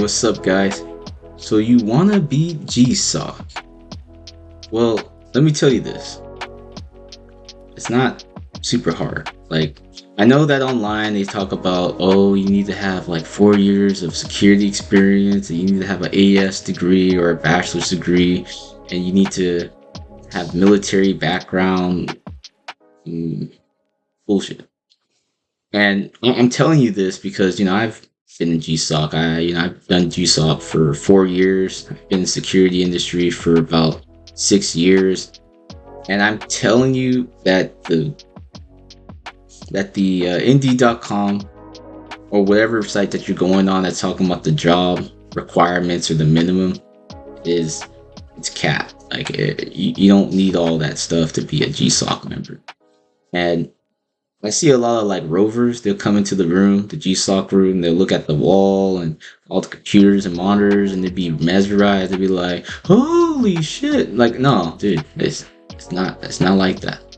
What's up, guys? So you wanna be GSOC? Well, let me tell you this. It's not super hard. Like, I know that online they talk about, oh, you need to have like 4 years of security experience, and you need to have an AS degree or a bachelor's degree, and you need to have military background. Mm, bullshit. And I'm telling you this because I've been in GSOC. I've done GSOC for 4 years. I've been in the security industry for about 6 years, and I'm telling you that the Indeed.com or whatever site that you're going on that's talking about the job requirements or the minimum it's capped. Like you don't need all that stuff to be a GSOC member. And I see a lot of like rovers. They'll come into the room, the GSOC room. They'll look at the wall and all the computers and monitors, and they'd be mesmerized. They'd be like, "Holy shit!" Like, no, dude, it's not like that.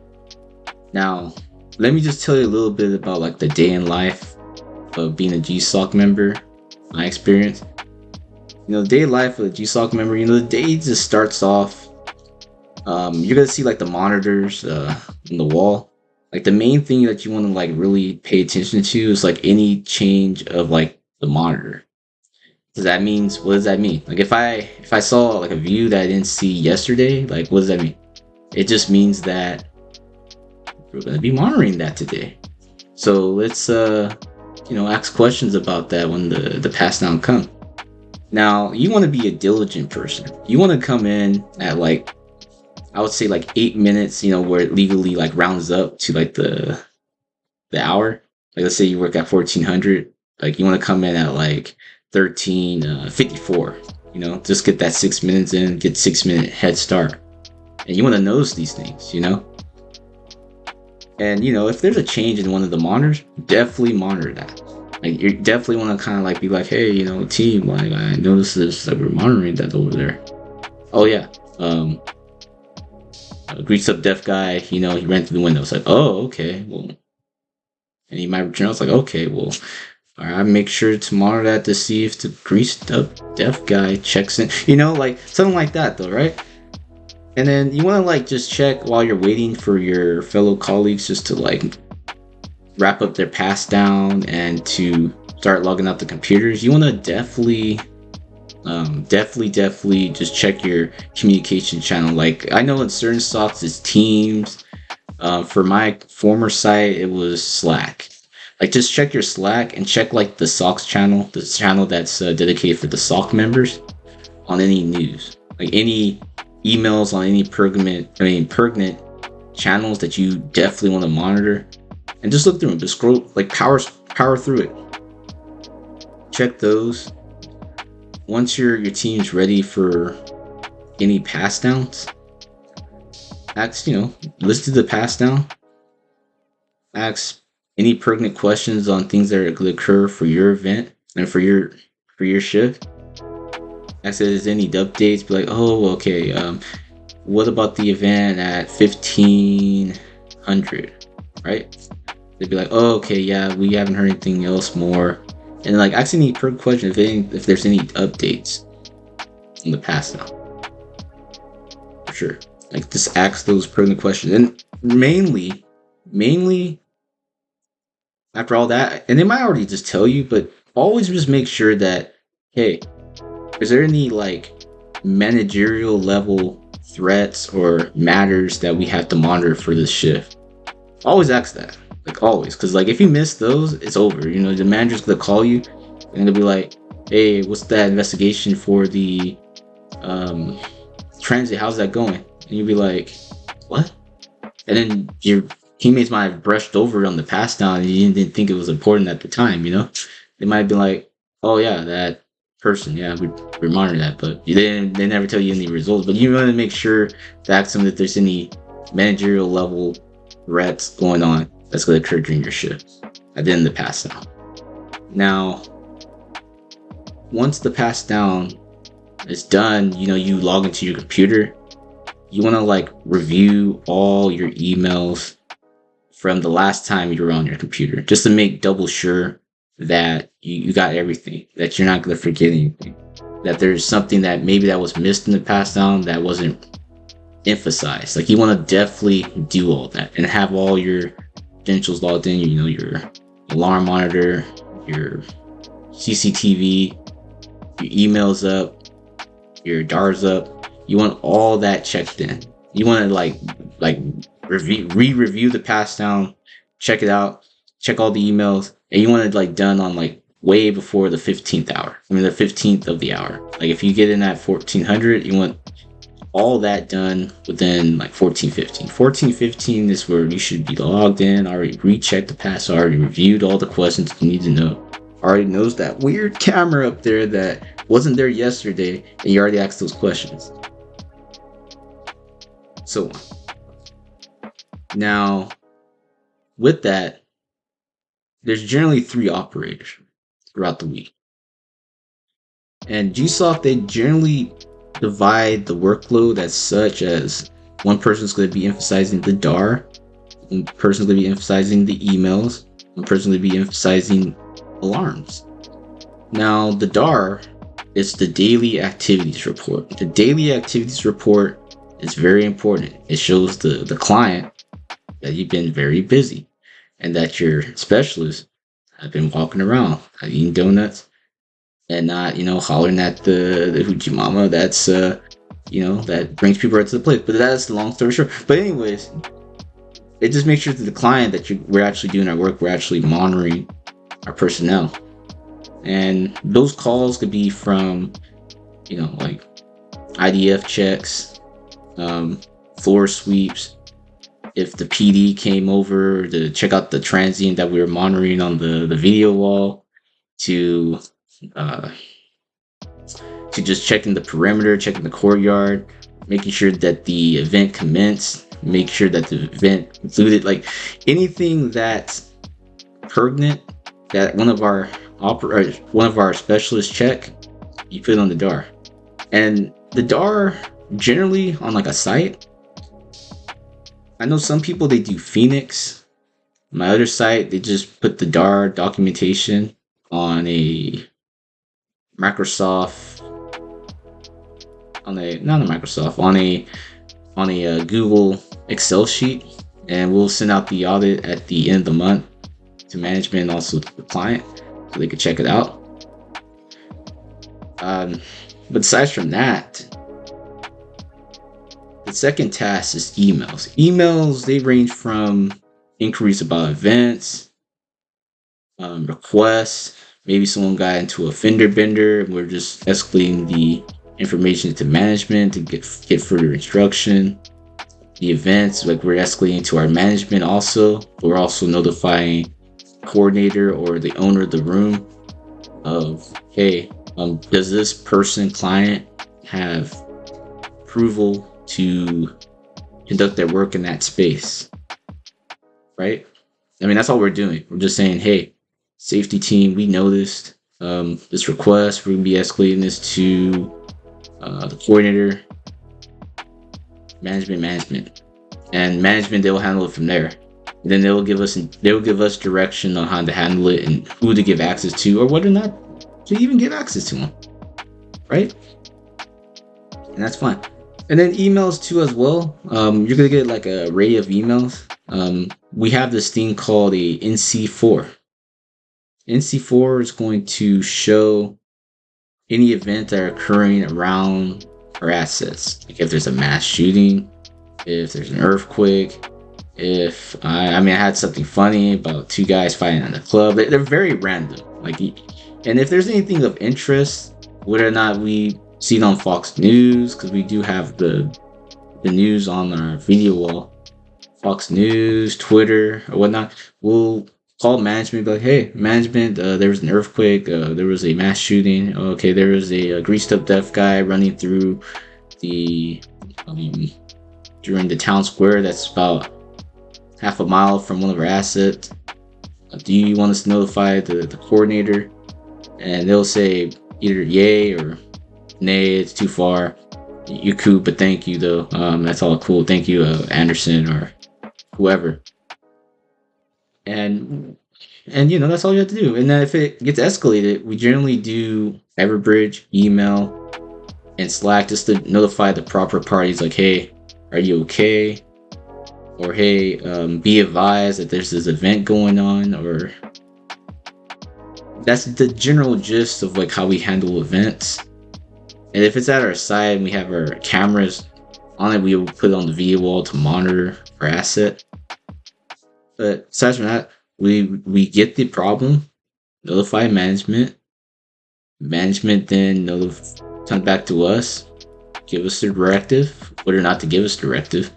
Now, let me just tell you a little bit about like the day in life of being a GSOC member. My experience. The day in life of a GSOC member. The day just starts off. You're gonna see like the monitors on the wall. Like the main thing that you want to like really pay attention to is like any change of like the monitor. What does that mean? Like if I saw like a view that I didn't see yesterday, like what does that mean? It just means that we're gonna be monitoring that today. So let's ask questions about that when the pass down come. Now you want to be a diligent person. You want to come in at like, I would say like 8 minutes, where it legally like rounds up to like the hour. Like let's say you work at 1400, like you want to come in at like 13:54. Just get that 6 minutes in, get 6 minute head start, and you want to notice these things. And if there's a change in one of the monitors, definitely monitor that. Like you definitely want to kind of like be like, hey, team, like I noticed this, like we're monitoring that over there. Oh yeah. Greets up deaf guy, he ran through the window. It's like, oh, okay, well, and he might return. I was like, okay, well, all right, I make sure to monitor that to see if the greased up deaf guy checks in, like something like that, though, right? And then you want to like just check while you're waiting for your fellow colleagues just to like wrap up their pass down and to start logging out the computers. You want to definitely just check your communication channel. Like I know in certain stocks it's Teams. For my former site it was Slack. Like just check your Slack and check like the SOCs channel, the channel that's dedicated for the SOC members, on any news, like any emails on any pertinent channels that you definitely want to monitor, and just look through them. Just scroll, like power through it. Check those. Once your team's ready for any pass downs, ask, listen to the pass down, ask any pertinent questions on things that could occur for your event and for your shift. Ask if there's any updates. Be like, oh, okay, what about the event at 1500, right? They'd be like, oh, okay, yeah, we haven't heard anything else more. And like ask any per question if there's any updates in the past now. For sure. Like just ask those pertinent questions. And mainly after all that, and they might already just tell you, but always just make sure that, hey, is there any like managerial level threats or matters that we have to monitor for this shift? Always ask that. Like always, because like if you miss those, it's over. The manager's gonna call you and they'll be like, hey, what's that investigation for the transit, how's that going? And you'll be like, what? And then your teammates might have brushed over it on the pass down and you didn't think it was important at the time. They might be like, oh yeah, that person, yeah, we're monitoring that, but they never tell you any results. But you want to make sure to ask them if there's any managerial level threats going on that's going to occur during your shift at the end of the pass down. Now, once the pass down is done, you log into your computer. You want to like review all your emails from the last time you were on your computer, just to make double sure that you got everything, that you're not going to forget anything, that there's something that maybe that was missed in the past down that wasn't emphasized. Like you want to definitely do all that and have all your credentials logged in, your alarm monitor, your CCTV, your emails up, your DARs up. You want all that checked in. You want to like review the pass down, check it out, check all the emails, and you want it like done on like way before the 15th hour. I mean the 15th of the hour. Like if you get in at 1400, you want all that done within like 1415. 1415 is where you should be logged in, already rechecked the pass, already reviewed all the questions you need to know, already knows that weird camera up there that wasn't there yesterday, and you already asked those questions. So now, with that, there's generally 3 operators throughout the week. And GSOC, they generally divide the workload as such as one person's going to be emphasizing the DAR, one person's going to be emphasizing the emails, one person's going to be emphasizing alarms. Now, the DAR is the daily activities report. The daily activities report is very important. It shows the client that you've been very busy and that your specialists have been walking around, eating donuts, and not, hollering at the hoochie mama that's, that brings people right to the place. But that's the long story short. But anyways, it just makes sure to the client that we're actually doing our work. We're actually monitoring our personnel. And those calls could be from, like IDF checks, floor sweeps. If the PD came over to check out the transient that we were monitoring on the video wall, to just checking the perimeter, checking the courtyard, making sure that the event commenced, make sure that the event included, like anything that's pertinent that one of our specialists check, you put it on the DAR. And the DAR generally on like a site, I know some people, they do Phoenix. My other site, they just put the DAR documentation on a Microsoft, on a Google Excel sheet, and we'll send out the audit at the end of the month to management and also to the client so they can check it out. But aside from that, the second task is emails. Emails, they range from inquiries about events, requests. Maybe someone got into a fender bender and we're just escalating the information to management to get further instruction. The events, like we're escalating to our management also. We're also notifying the coordinator or the owner of the room of, hey, does this client have approval to conduct their work in that space, right? I mean, that's all we're doing. We're just saying, hey, safety team, we noticed this request. We're going to be escalating this to the coordinator, management, and management, they'll handle it from there. And then they'll give us direction on how to handle it and who to give access to, or whether or not to even give access to them, right? And that's fine. And then emails too as well. You're gonna get like an array of emails. We have this thing called a NC4. NC4 is going to show any event that are occurring around our assets. Like if there's a mass shooting, if there's an earthquake, if I had something funny about 2 guys fighting in the club. They're very random. And if there's anything of interest, whether or not we see it on Fox News, because we do have the news on our video wall, Fox News, Twitter, or whatnot, we'll call management, be like, hey, management, there was an earthquake, there was a mass shooting, okay, there was a greased up deaf guy running through during the town square that's about half a mile from one of our assets. Do you want us to notify the coordinator? And they'll say either yay or nay, it's too far. You cool, but thank you though. That's all cool. Thank you, Anderson or whoever. And And that's all you have to do. And then if it gets escalated, we generally do Everbridge, email, and Slack just to notify the proper parties. Like, hey, are you okay? Or hey, be advised that there's this event going on. Or that's the general gist of like how we handle events. And if it's at our side and we have our cameras on it, we will put it on the video wall to monitor our asset. But aside from that, we get the problem, notify management. Management then comes back to us, give us the directive, whether or not to give us directive.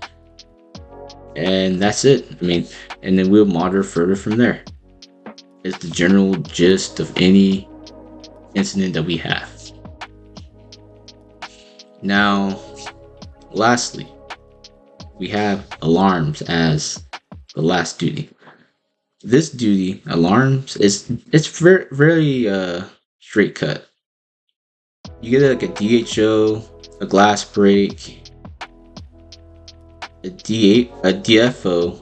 And that's it. I mean, and then we'll monitor further from there. It's the general gist of any incident that we have. Now, lastly, we have alarms as the last duty. This duty, alarms, it's very, very straight cut. You get like a DHO, a glass break, a DFO,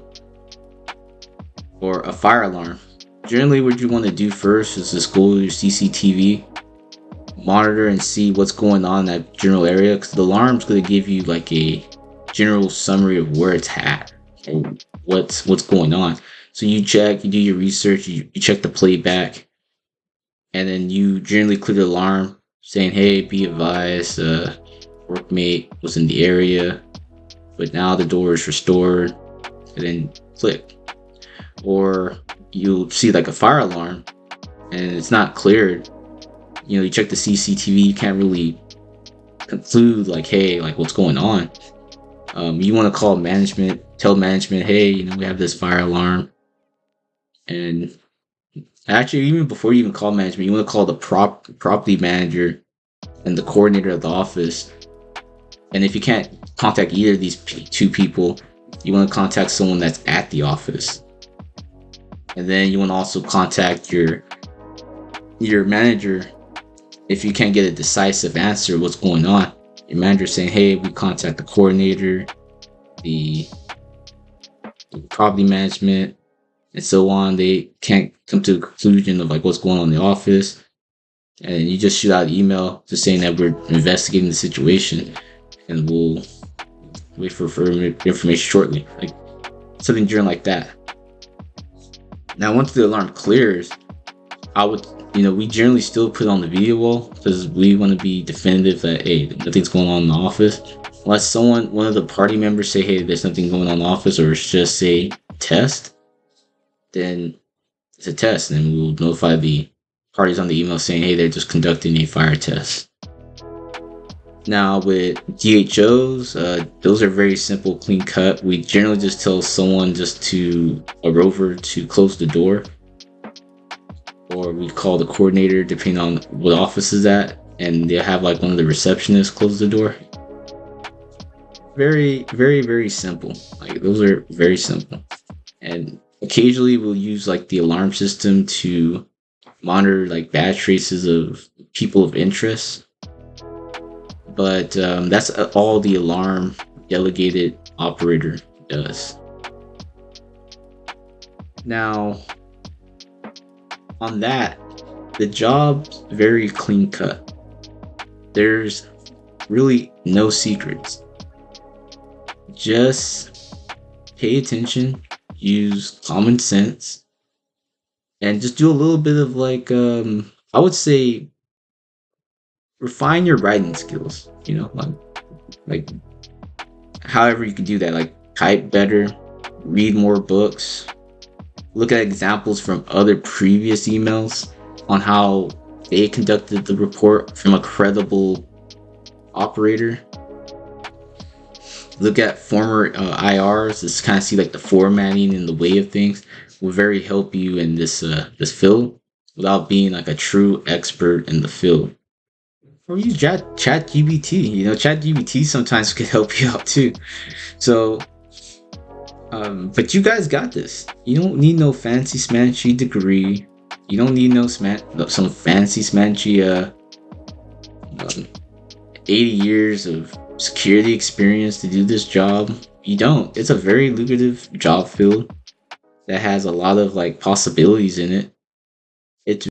or a fire alarm. Generally, what you want to do first is just go to your CCTV, monitor and see what's going on in that general area, because the alarm's going to give you like a general summary of where it's at and what's going on. So you check, you do your research, you check the playback, and then you generally clear the alarm saying, hey, be advised, workmate was in the area, but now the door is restored, and then click. Or you'll see like a fire alarm and it's not cleared. You check the CCTV, you can't really conclude like, hey, like what's going on. You want to call management, tell management, hey, we have this fire alarm. And actually, even before you even call management, you want to call the property manager and the coordinator of the office. And if you can't contact either of these two people, you want to contact someone that's at the office. And then you want to also contact your manager if you can't get a decisive answer what's going on. Your manager saying, hey, we contact the coordinator, the property management, and so on. They can't come to a conclusion of like what's going on in the office. And you just shoot out an email just saying that we're investigating the situation and we'll wait for further information shortly. Like something during like that. Now, once the alarm clears, I would, we generally still put it on the video wall because we want to be definitive that, hey, nothing's going on in the office. Unless one of the party members say, hey, there's nothing going on in the office, or it's just a test, then it's a test. And then we'll notify the parties on the email saying, hey, they're just conducting a fire test. Now, with DHOs, those are very simple, clean cut. We generally just tell someone a rover to close the door. Or we call the coordinator depending on what office is at, and they'll have like one of the receptionists close the door. Very, very, very simple. Like those are very simple. And occasionally we'll use like the alarm system to monitor like bad traces of people of interest. But that's all the alarm delegated operator does. Now, on that, the job's very clean cut. There's really no secrets. Just pay attention, use common sense, and just do a little bit of like, I would say, refine your writing skills, like however you can do that, like type better, read more books, look at examples from other previous emails on how they conducted the report from a credible operator. Look at former IRs, just kind of see like the formatting and the way of things will very help you in this field without being like a true expert in the field. Or use ChatGPT. ChatGPT sometimes can help you out too. So, but you guys got this. You don't need no fancy smanchy degree. You don't need some fancy smanchy 80 years of security experience to do this job. You don't. It's a very lucrative job field. that has a lot of like possibilities in it. It's